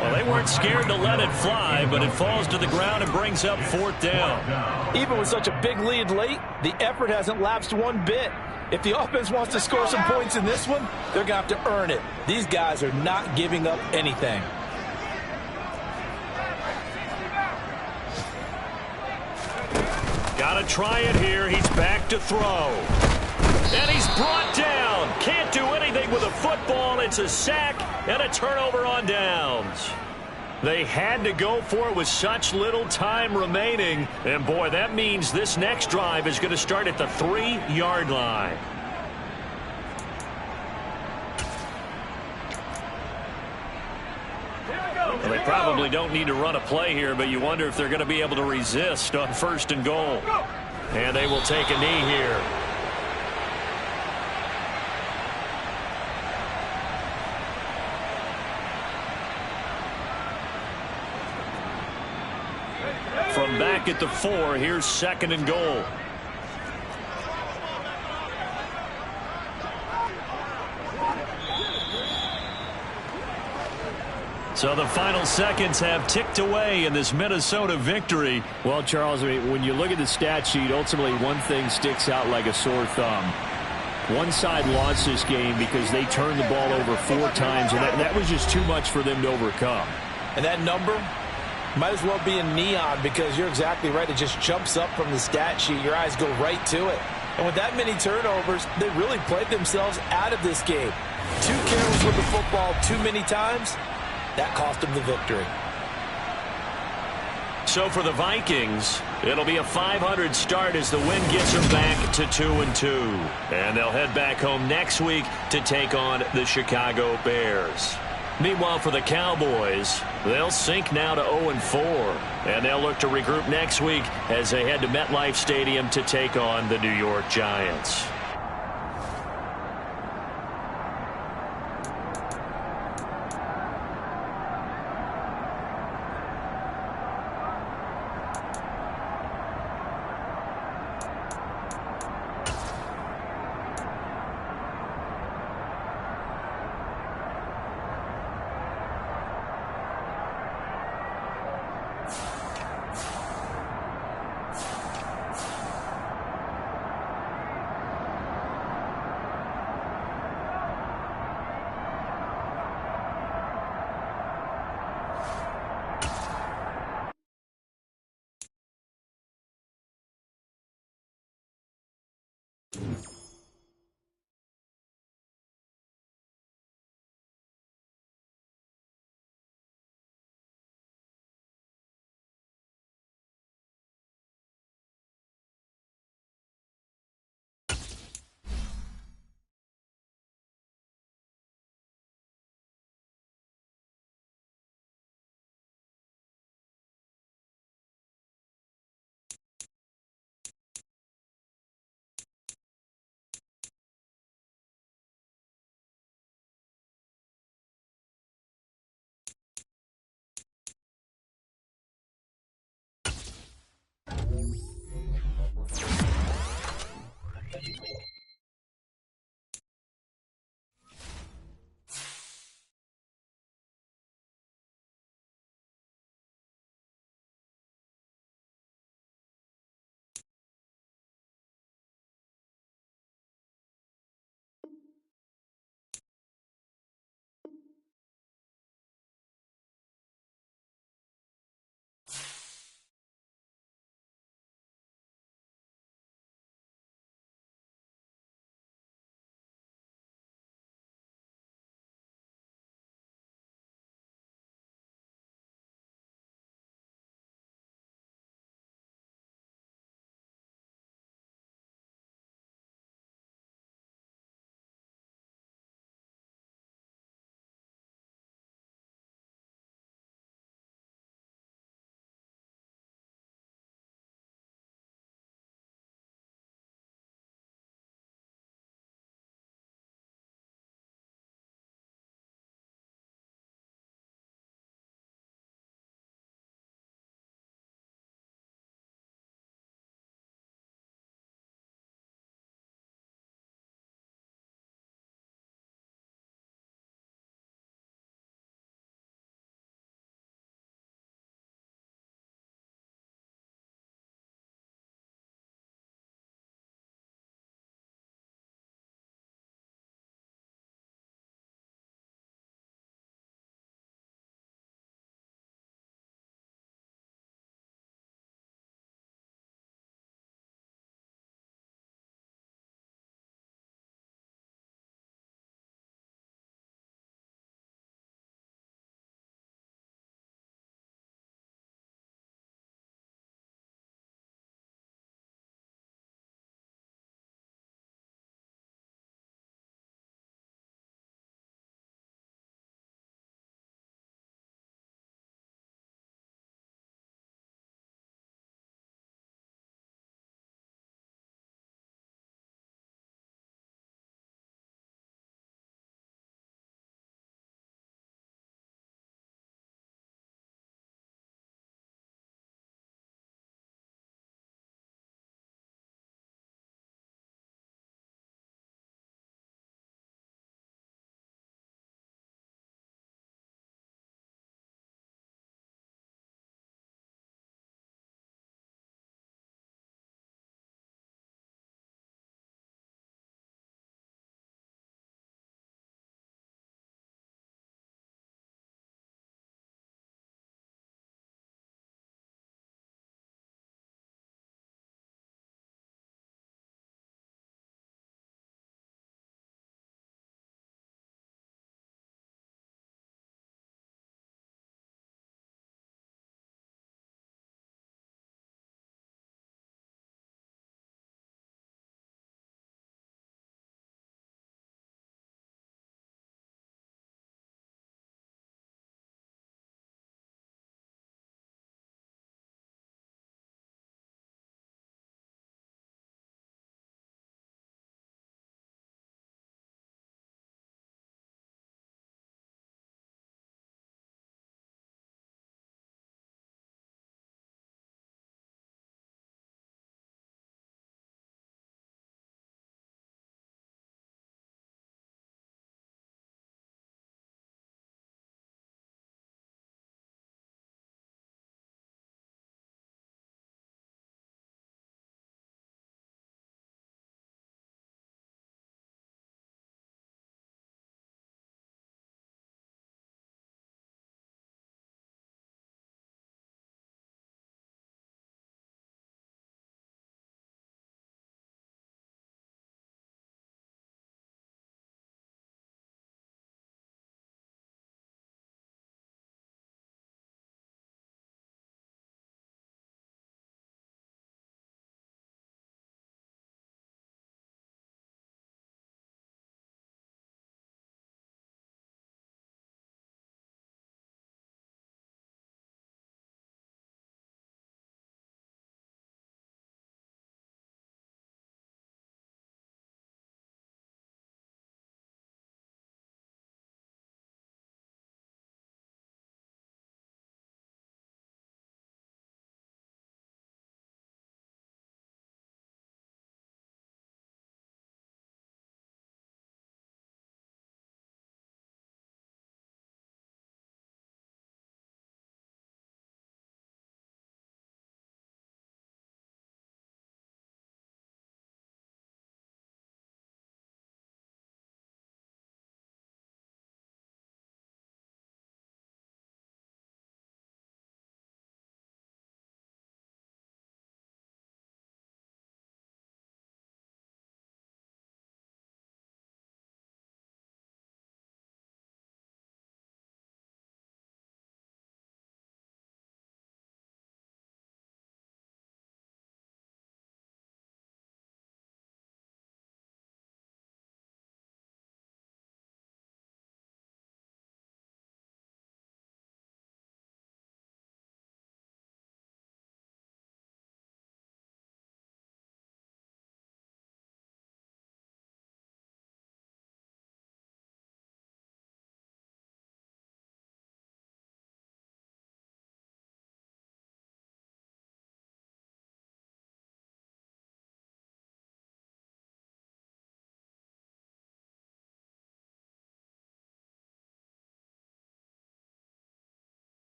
Well, they weren't scared to let it fly, but it falls to the ground and brings up 4th down.
Even with such a big lead late, the effort hasn't lapsed one bit. If the offense wants to score some points in this one, they're going to have to earn it. These guys are not giving up anything.
Got to try it here. He's back to throw. And he's brought down. Can't do anything with a football. It's a sack and a turnover on downs. They had to go for it with such little time remaining. And, boy, that means this next drive is going to start at the 3-yard line. Well, they probably don't need to run a play here, but you wonder if they're going to be able to resist on 1st and goal. And they will take a knee here. From back at the 4, here's 2nd and goal. So the final seconds have ticked away in this Minnesota victory.
Well, Charles, I mean, when you look at the stat sheet, ultimately one thing sticks out like a sore thumb. One side lost this game because they turned the ball over 4 times, and that was just too much for them to overcome.
And that number might as well be in neon, because you're exactly right. It just jumps up from the stat sheet. Your eyes go right to it. And with that many turnovers, they really played themselves out of this game. Too careless with the football too many times. That cost them the victory.
So for the Vikings, it'll be a 500 start as the win gets them back to 2-2. And they'll head back home next week to take on the Chicago Bears. Meanwhile, for the Cowboys, they'll sink now to 0-4. And they'll look to regroup next week as they head to MetLife Stadium to take on the New York Giants.